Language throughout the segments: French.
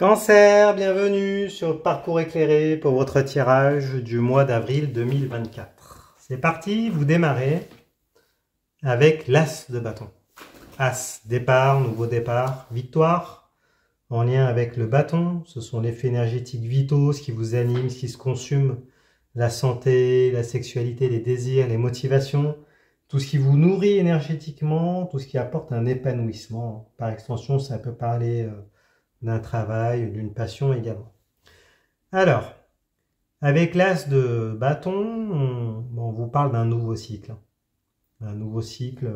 Cancer, bienvenue sur le parcours éclairé pour votre tirage du mois d'avril 2024. C'est parti, vous démarrez avec l'As de bâton. As, départ, nouveau départ, victoire, en lien avec le bâton. Ce sont les faits énergétiques vitaux, ce qui vous anime, ce qui se consume, la santé, la sexualité, les désirs, les motivations, tout ce qui vous nourrit énergétiquement, tout ce qui apporte un épanouissement. Par extension, ça peut parler d'un travail, d'une passion également. Alors, avec l'As de bâton, on vous parle d'un nouveau cycle. Un nouveau cycle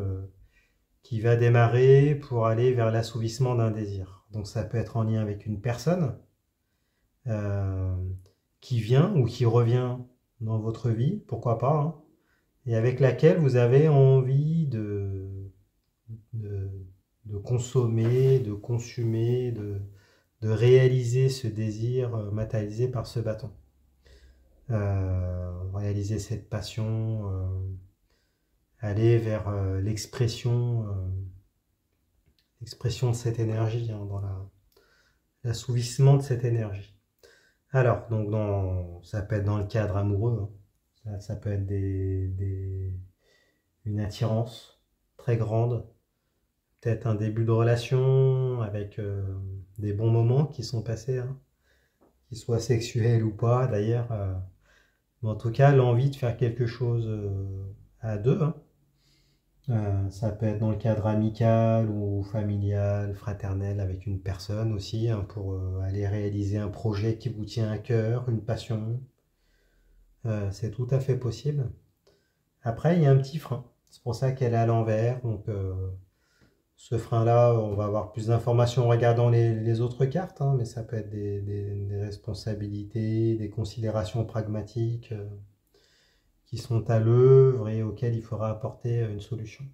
qui va démarrer pour aller vers l'assouvissement d'un désir. Donc ça peut être en lien avec une personne qui vient ou qui revient dans votre vie, pourquoi pas, hein, et avec laquelle vous avez envie de consommer, de consumer, de réaliser ce désir matérialisé par ce bâton. Réaliser cette passion, aller vers l'expression de cette énergie, hein, dans l'assouvissement de cette énergie. Alors, donc ça peut être dans le cadre amoureux, hein. Ça peut être une attirance très grande, peut-être un début de relation avec des bons moments qui sont passés, hein, qu'ils soient sexuels ou pas d'ailleurs, mais en tout cas l'envie de faire quelque chose à deux, hein. Ça peut être dans le cadre amical ou familial, fraternel avec une personne aussi, hein, pour aller réaliser un projet qui vous tient à cœur, une passion. C'est tout à fait possible. Après il y a un petit frein, c'est pour ça qu'elle est à l'envers, donc ce frein-là, on va avoir plus d'informations en regardant les autres cartes, hein, mais ça peut être des responsabilités, des considérations pragmatiques qui sont à l'œuvre et auxquelles il faudra apporter une solution.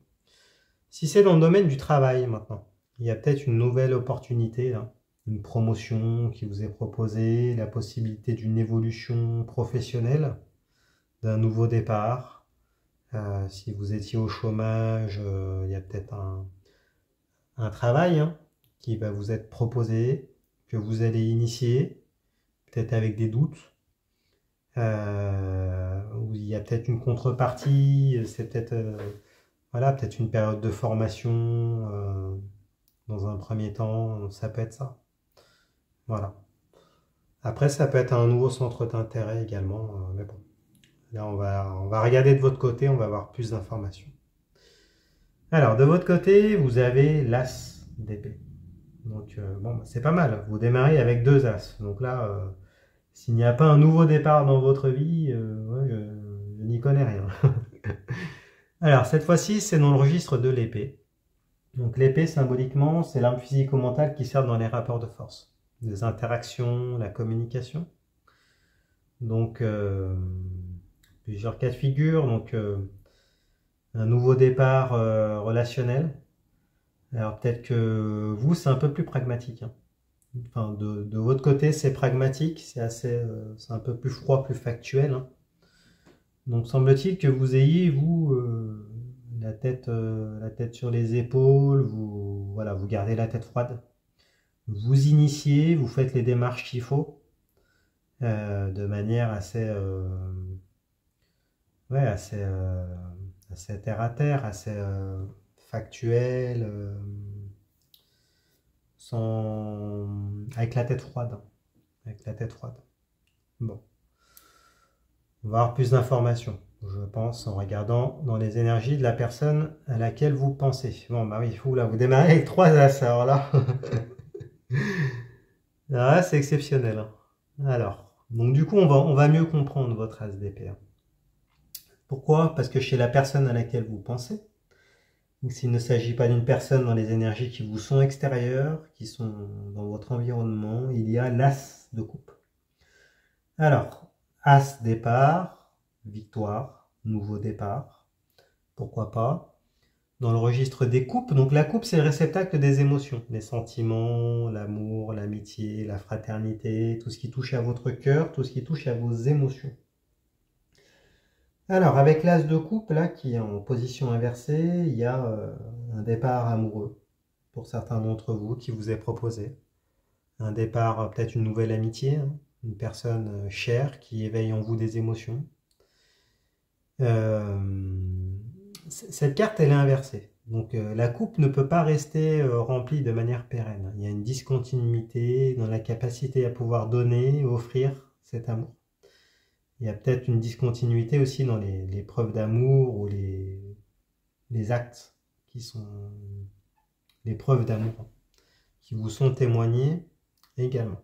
Si c'est dans le domaine du travail maintenant, il y a peut-être une nouvelle opportunité, là, une promotion qui vous est proposée, la possibilité d'une évolution professionnelle, d'un nouveau départ. Si vous étiez au chômage, il y a peut-être un travail, hein, qui va vous être proposé, que vous allez initier, peut-être avec des doutes, où il y a peut-être une contrepartie, c'est peut-être voilà, peut-être une période de formation dans un premier temps, ça peut être ça. Voilà. Après, ça peut être un nouveau centre d'intérêt également, mais bon, là on va regarder de votre côté, on va avoir plus d'informations. Alors, de votre côté, vous avez l'As d'épée. Donc, bon, c'est pas mal. Vous démarrez avec 2 As. Donc là, s'il n'y a pas un nouveau départ dans votre vie, ouais, je n'y connais rien. Alors, cette fois-ci, c'est dans le registre de l'épée. Donc, l'épée, symboliquement, c'est l'arme physico-mentale qui sert dans les rapports de force, les interactions, la communication. Donc, plusieurs cas de figure. Donc, un nouveau départ relationnel. Alors peut-être que vous, c'est un peu plus pragmatique, hein. Enfin, de votre côté, c'est pragmatique, c'est un peu plus froid, plus factuel, hein. Donc semble-t-il que vous ayez, vous, la tête sur les épaules, voilà, vous gardez la tête froide. Vous initiez, vous faites les démarches qu'il faut, de manière assez, ouais, assez terre à terre, assez factuelle, avec la tête froide. Avec la tête froide. Bon. On va avoir plus d'informations, je pense, en regardant dans les énergies de la personne à laquelle vous pensez. Bon, bah oui, là, vous démarrez avec 3 As, alors là. Là, c'est exceptionnel, hein. Alors, donc du coup, on va mieux comprendre votre As d'épée, hein. Pourquoi? Parce que chez la personne à laquelle vous pensez, s'il ne s'agit pas d'une personne dans les énergies qui vous sont extérieures, qui sont dans votre environnement, il y a l'As de coupe. Alors, As départ, victoire, nouveau départ, pourquoi pas. Dans le registre des coupes, donc la coupe c'est le réceptacle des émotions, les sentiments, l'amour, l'amitié, la fraternité, tout ce qui touche à votre cœur, tout ce qui touche à vos émotions. Alors, avec l'As de coupe, là, qui est en position inversée, il y a un départ amoureux, pour certains d'entre vous, qui vous est proposé. un départ, peut-être une nouvelle amitié, hein, une personne chère qui éveille en vous des émotions. Euh, cette carte, elle est inversée. Donc la coupe ne peut pas rester remplie de manière pérenne. Il y a une discontinuité dans la capacité à pouvoir donner, offrir cet amour. Il y a peut-être une discontinuité aussi dans les preuves d'amour ou les actes qui sont les preuves d'amour qui vous sont témoignés également.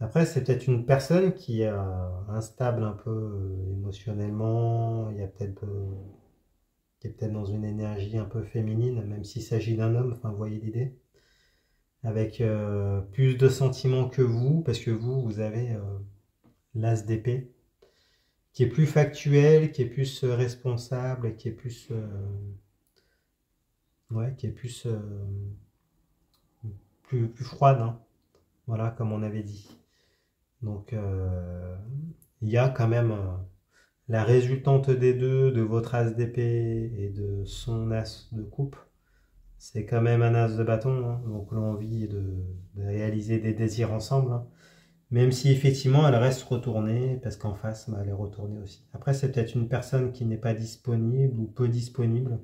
Après, c'est peut-être une personne qui est instable un peu émotionnellement, il y a peut-être qui est peut-être dans une énergie un peu féminine, même s'il s'agit d'un homme, enfin, vous voyez l'idée, avec plus de sentiments que vous, parce que vous avez l'as d'épée, qui est plus factuel, qui est plus responsable, qui est plus, ouais, qui est plus froide, hein. Voilà, comme on avait dit. Donc, il y a quand même la résultante des deux, de votre as d'épée et de son as de coupe. C'est quand même un as de bâton, hein. Donc l'envie de réaliser des désirs ensemble, hein. Même si effectivement elle reste retournée, parce qu'en face, bah, elle est retournée aussi. Après, c'est peut-être une personne qui n'est pas disponible ou peu disponible.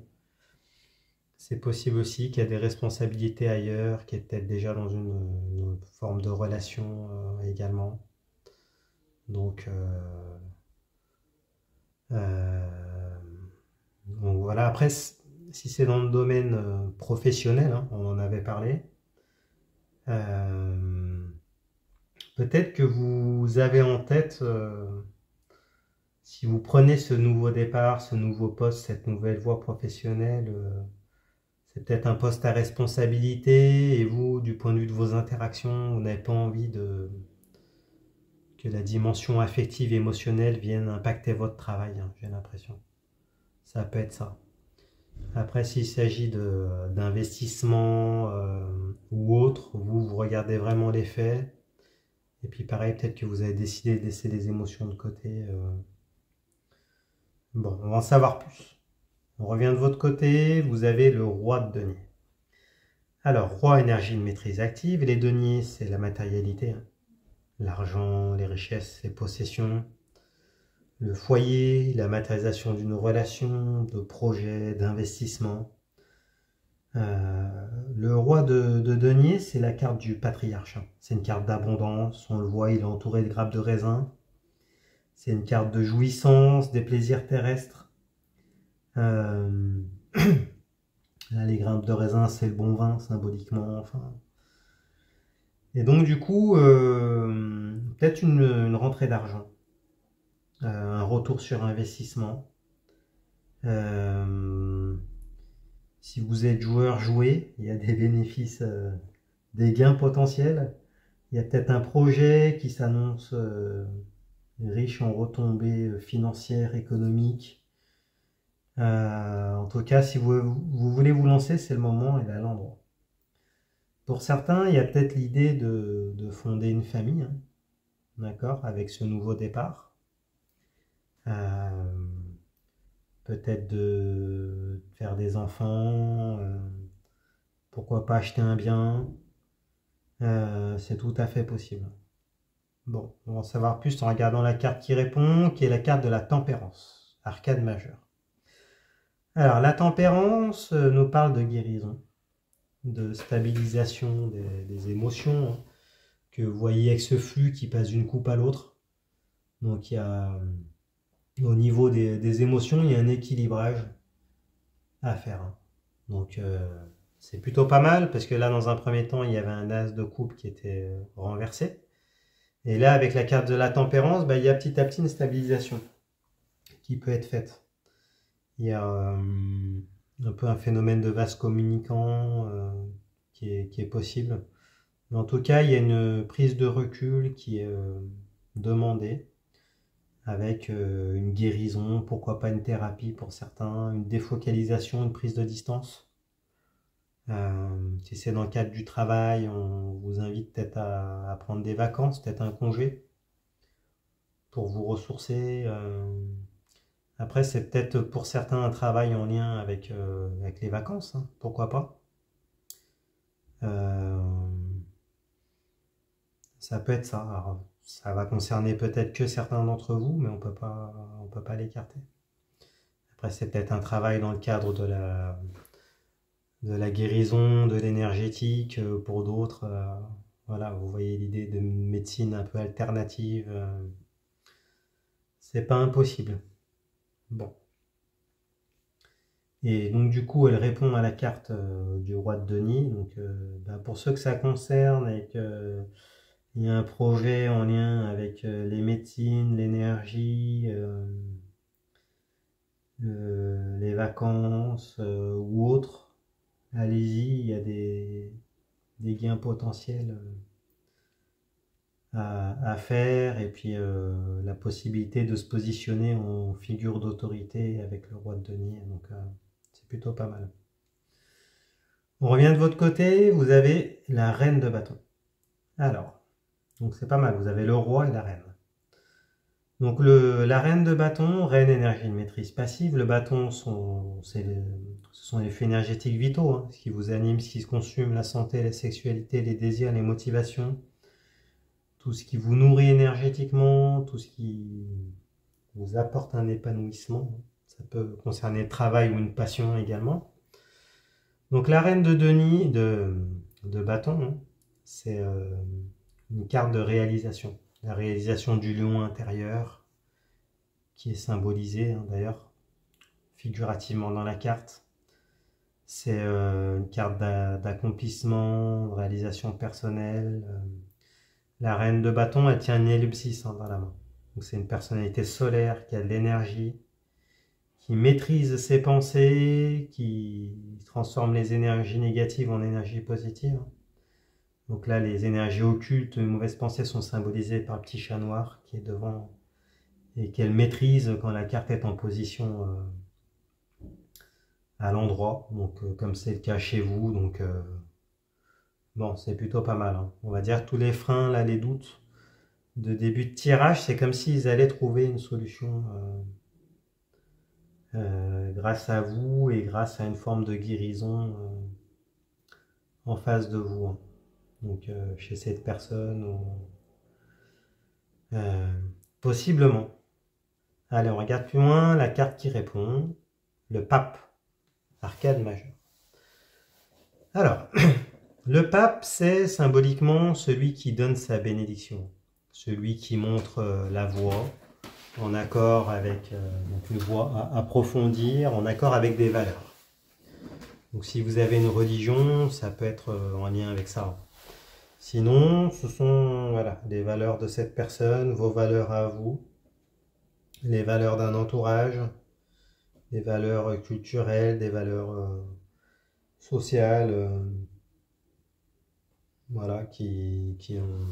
C'est possible aussi qu'il y a des responsabilités ailleurs, qui est peut-être déjà dans une forme de relation également. Donc, euh, donc voilà, après, si c'est dans le domaine professionnel, hein, on en avait parlé, euh, peut-être que vous avez en tête, si vous prenez ce nouveau départ, ce nouveau poste, cette nouvelle voie professionnelle, c'est peut-être un poste à responsabilité et vous, du point de vue de vos interactions, vous n'avez pas envie que la dimension affective et émotionnelle vienne impacter votre travail, hein, j'ai l'impression. Ça peut être ça. Après, s'il s'agit d'investissement ou autre, vous regardez vraiment les faits. Et puis pareil, peut-être que vous avez décidé de laisser les émotions de côté. Bon, on va en savoir plus. On revient de votre côté, vous avez le roi de denier. Alors, roi, énergie de maîtrise active. Les deniers, c'est la matérialité, hein. L'argent, les richesses, les possessions. Le foyer, la matérialisation d'une relation, de projet, d'investissement. Le roi de denier, c'est la carte du patriarche. C'est une carte d'abondance. On le voit, il est entouré de grappes de raisin. C'est une carte de jouissance, des plaisirs terrestres. Euh, Là, les grappes de raisin, c'est le bon vin, symboliquement. Enfin. Et donc, du coup, peut-être une rentrée d'argent. Un retour sur investissement. Si vous êtes joueur, jouez. Il y a des bénéfices, des gains potentiels. Il y a peut-être un projet qui s'annonce riche en retombées financières, économiques. En tout cas, si vous voulez vous lancer, c'est le moment et là l'endroit. Pour certains, il y a peut-être l'idée de fonder une famille, hein, d'accord, avec ce nouveau départ. Peut-être de faire des enfants, pourquoi pas acheter un bien. C'est tout à fait possible. Bon, on va en savoir plus en regardant la carte qui répond, qui est la carte de la tempérance, arcade majeure. Alors, la tempérance nous parle de guérison, de stabilisation des émotions, hein, que vous voyez avec ce flux qui passe d'une coupe à l'autre. Donc, il y a, au niveau des émotions, il y a un équilibrage à faire, hein. Donc, c'est plutôt pas mal, parce que là, dans un premier temps, il y avait un as de coupe qui était renversé. Et là, avec la carte de la tempérance, bah, il y a petit à petit une stabilisation qui peut être faite. Il y a un peu un phénomène de vase communicant qui est possible. Mais en tout cas, il y a une prise de recul qui est demandée avec une guérison, pourquoi pas une thérapie pour certains, une défocalisation, une prise de distance. Si c'est dans le cadre du travail, on vous invite peut-être à prendre des vacances, peut-être un congé pour vous ressourcer. Après, c'est peut-être pour certains un travail en lien avec les vacances, hein, pourquoi pas. Euh, Ça peut être ça. Alors, ça va concerner peut-être que certains d'entre vous, mais on peut pas l'écarter. Après, c'est peut-être un travail dans le cadre de la guérison, de l'énergétique. Pour d'autres, voilà, vous voyez l'idée de médecine un peu alternative. C'est pas impossible. Bon. Et donc du coup, elle répond à la carte du roi de denier. Donc pour ceux que ça concerne et que il y a un projet en lien avec les médecines, l'énergie, les vacances ou autres, allez-y, il y a des gains potentiels à faire et puis la possibilité de se positionner en figure d'autorité avec le roi de denier. Donc c'est plutôt pas mal. On revient de votre côté, vous avez la reine de bâton. Alors, donc c'est pas mal, vous avez le roi et la reine. Donc la reine de bâton, reine énergie de maîtrise passive, le bâton, ce sont les faits énergétiques vitaux, hein, ce qui vous anime, ce qui se consume, la santé, la sexualité, les désirs, les motivations, tout ce qui vous nourrit énergétiquement, tout ce qui vous apporte un épanouissement. Ça peut concerner le travail ou une passion également. Donc la reine de denier, de bâton, hein, c'est une carte de réalisation. La réalisation du lion intérieur, qui est symbolisée hein, d'ailleurs figurativement dans la carte. C'est une carte d'accomplissement, de réalisation personnelle. La reine de bâton, elle tient une ellipsis hein, dans la main. Donc c'est une personnalité solaire qui a de l'énergie, qui maîtrise ses pensées, qui transforme les énergies négatives en énergies positives. Donc là, les énergies occultes, les mauvaises pensées sont symbolisées par le petit chat noir qui est devant et qu'elle maîtrise quand la carte est en position à l'endroit, donc comme c'est le cas chez vous. Donc bon, c'est plutôt pas mal. Hein. On va dire tous les freins, là, les doutes de début de tirage, c'est comme s'ils allaient trouver une solution grâce à vous et grâce à une forme de guérison en face de vous. Hein. Donc chez cette personne, possiblement. Allez, on regarde plus loin la carte qui répond, le pape, arcade majeur. Alors, le pape, c'est symboliquement celui qui donne sa bénédiction, celui qui montre la voie en accord avec donc une voie à approfondir, en accord avec des valeurs. Donc si vous avez une religion, ça peut être en lien avec ça. Sinon, ce sont voilà, les valeurs de cette personne, vos valeurs à vous, les valeurs d'un entourage, des valeurs culturelles, des valeurs sociales, voilà, qui ont...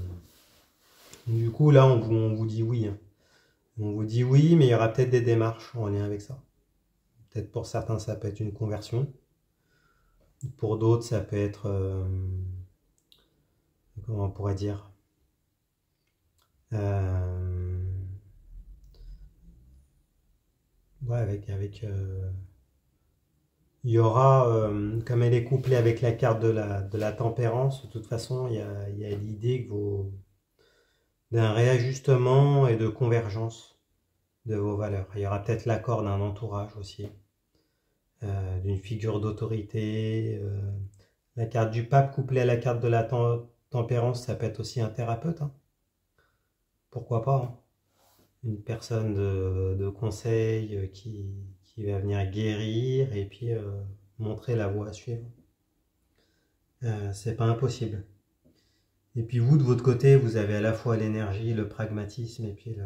Du coup, là, on vous dit oui. Hein. On vous dit oui, mais il y aura peut-être des démarches en lien avec ça. Peut-être pour certains, ça peut être une conversion. Pour d'autres, ça peut être... comment on pourrait dire ouais, il y aura, comme elle est couplée avec la carte de la tempérance, de toute façon, il y a l'idée d'un réajustement et de convergence de vos valeurs. Il y aura peut-être l'accord d'un entourage aussi, d'une figure d'autorité. La carte du pape couplée à la carte de la tempérance, ça peut être aussi un thérapeute. Hein. Pourquoi pas hein. Une personne de conseil qui va venir guérir et puis montrer la voie à suivre. C'est pas impossible. Et puis vous, de votre côté, vous avez à la fois l'énergie, le pragmatisme et puis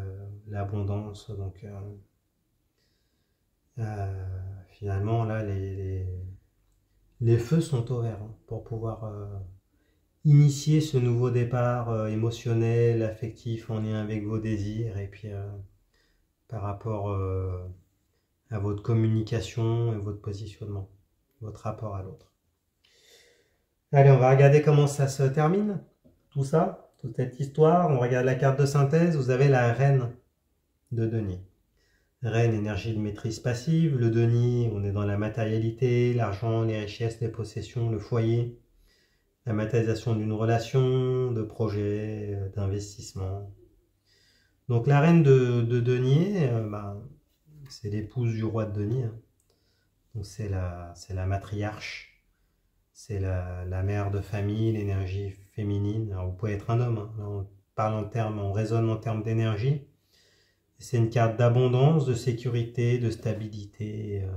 l'abondance. Donc finalement, là, les feux sont au vert hein, pour pouvoir initier ce nouveau départ émotionnel, affectif, en lien avec vos désirs et puis par rapport à votre communication et votre positionnement, votre rapport à l'autre. Allez, on va regarder comment ça se termine, tout ça, toute cette histoire. On regarde la carte de synthèse, vous avez la reine de denier. Reine, énergie de maîtrise passive. Le denier, on est dans la matérialité, l'argent, les richesses, les possessions, le foyer. la matérialisation d'une relation, de projet, d'investissement. Donc la reine de denier, c'est l'épouse du roi de denier, hein. Donc c'est la matriarche, c'est la mère de famille, l'énergie féminine. Alors vous pouvez être un homme, hein. Là, on parle on raisonne en termes d'énergie. C'est une carte d'abondance, de sécurité, de stabilité.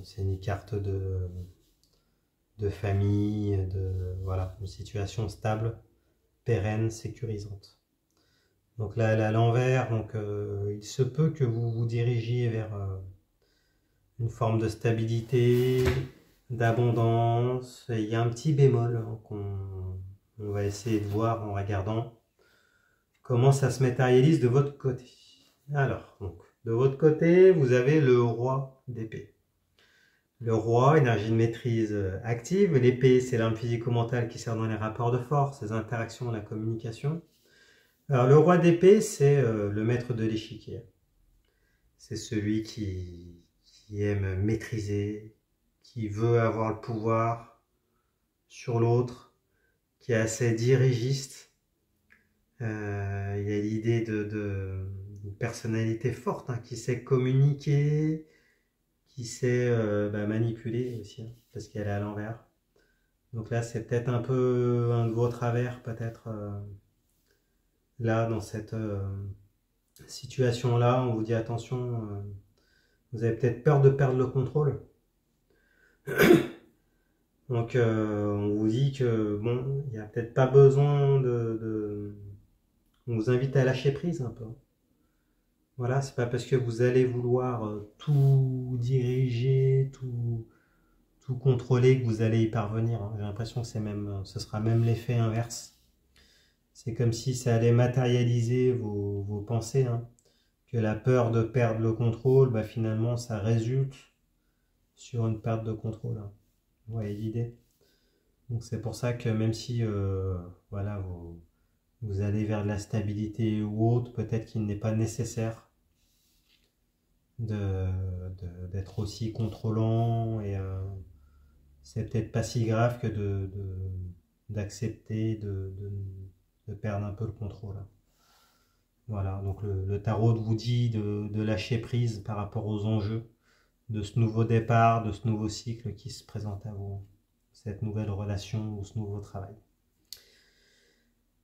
C'est une carte de famille, voilà, une situation stable, pérenne, sécurisante. Donc là, elle est à l'envers, donc il se peut que vous vous dirigiez vers une forme de stabilité, d'abondance. Et il y a un petit bémol, hein, on va essayer de voir en regardant comment ça se matérialise de votre côté. Alors, donc, de votre côté, vous avez le roi d'épée. Le roi, énergie de maîtrise active. L'épée, c'est l'arme physico-mentale qui sert dans les rapports de force, les interactions, la communication. Alors, le roi d'épée, c'est le maître de l'échiquier. C'est celui qui aime maîtriser, qui veut avoir le pouvoir sur l'autre, qui est assez dirigiste. Il y a l'idée d'une personnalité forte, hein, qui sait communiquer, qui sait manipuler aussi, hein, parce qu'elle est à l'envers. Donc là, c'est peut-être un peu un de vos travers, peut-être là, dans cette situation-là, on vous dit attention, vous avez peut-être peur de perdre le contrôle. Donc on vous dit que bon, il n'y a peut-être pas besoin On vous invite à lâcher prise un peu. Voilà, c'est pas parce que vous allez vouloir tout diriger, tout contrôler que vous allez y parvenir, hein. J'ai l'impression que ce sera même l'effet inverse. C'est comme si ça allait matérialiser vos pensées, hein. Que la peur de perdre le contrôle, finalement, ça résulte sur une perte de contrôle, hein. Vous voyez l'idée? Donc c'est pour ça que même si voilà, vous allez vers de la stabilité ou autre, peut-être qu'il n'est pas nécessaire d'être aussi contrôlant, et c'est peut-être pas si grave que d'accepter de perdre un peu le contrôle. Voilà, donc le tarot vous dit de lâcher prise par rapport aux enjeux de ce nouveau départ, de ce nouveau cycle qui se présente à vous, cette nouvelle relation ou ce nouveau travail.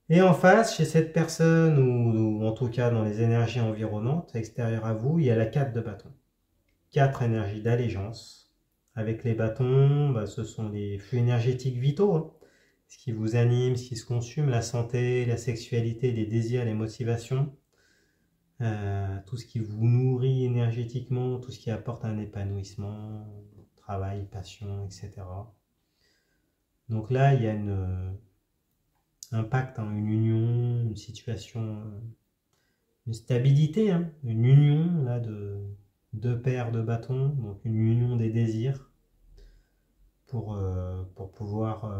Et en face, chez cette personne, ou en tout cas dans les énergies environnantes, extérieures à vous, il y a la 4 de bâton. 4 énergies d'allégeance. Avec les bâtons, ce sont les flux énergétiques vitaux, hein. Ce qui vous anime, ce qui se consume, la santé, la sexualité, les désirs, les motivations. Tout ce qui vous nourrit énergétiquement, tout ce qui apporte un épanouissement, travail, passion, etc. Donc là, il y a un pacte, hein, une union, une situation, une stabilité, hein, une union là, de deux paires de bâtons, donc une union des désirs pour pouvoir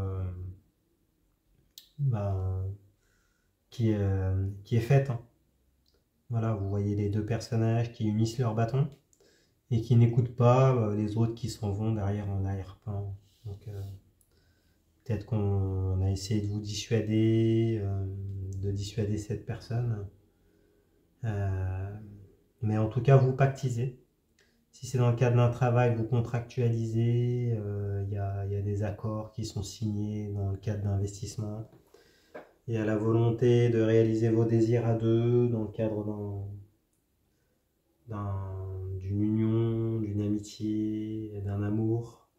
qui est faite, hein. Voilà, vous voyez les deux personnages qui unissent leurs bâtons et qui n'écoutent pas les autres qui s'en vont derrière en arrière-plan. Donc peut-être qu'on a essayé de vous dissuader, de dissuader cette personne. Mais en tout cas, vous pactisez. Si c'est dans le cadre d'un travail, vous contractualisez. Il y a des accords qui sont signés dans le cadre d'investissement. Il y a la volonté de réaliser vos désirs à deux dans le cadre d'une union, d'une amitié, d'un amour.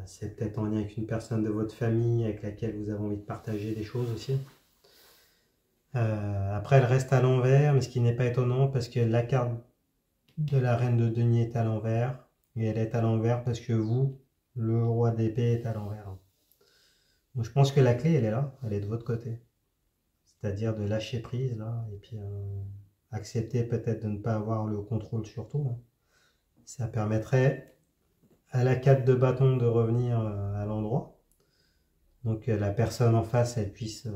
C'est peut-être en lien avec une personne de votre famille avec laquelle vous avez envie de partager des choses aussi. Après, elle reste à l'envers, mais ce qui n'est pas étonnant parce que la carte de la reine de denier est à l'envers, et elle est à l'envers parce que vous, le roi d'épée, est à l'envers. Donc, je pense que la clé, elle est là, elle est de votre côté. C'est-à-dire de lâcher prise, là, et puis accepter peut-être de ne pas avoir le contrôle sur tout, hein. Ça permettrait à la 4 de bâton de revenir à l'endroit. Donc la personne en face, elle puisse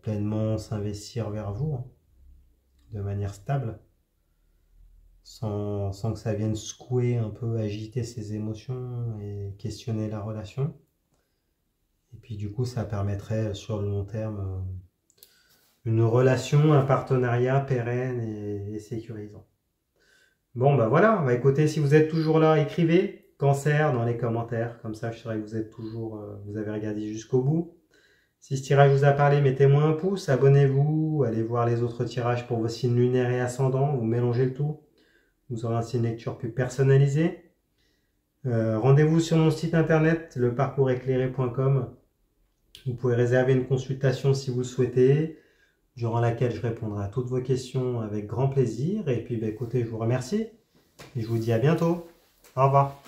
pleinement s'investir vers vous, hein, de manière stable, sans que ça vienne secouer un peu, agiter ses émotions et questionner la relation. Et puis du coup, ça permettrait sur le long terme une relation, un partenariat pérenne et sécurisant. Bon, bah voilà, bah écoutez, si vous êtes toujours là, écrivez cancer dans les commentaires, comme ça je saurai que vous êtes toujours, vous avez regardé jusqu'au bout. Si ce tirage vous a parlé, mettez-moi un pouce, abonnez-vous, allez voir les autres tirages pour vos signes lunaires et ascendants, vous mélangez le tout. Vous aurez ainsi une lecture plus personnalisée. Rendez-vous sur mon site internet, leparcourseclairé.com. Vous pouvez réserver une consultation si vous le souhaitez, durant laquelle je répondrai à toutes vos questions avec grand plaisir. Et puis, bah, écoutez, je vous remercie et je vous dis à bientôt. Au revoir.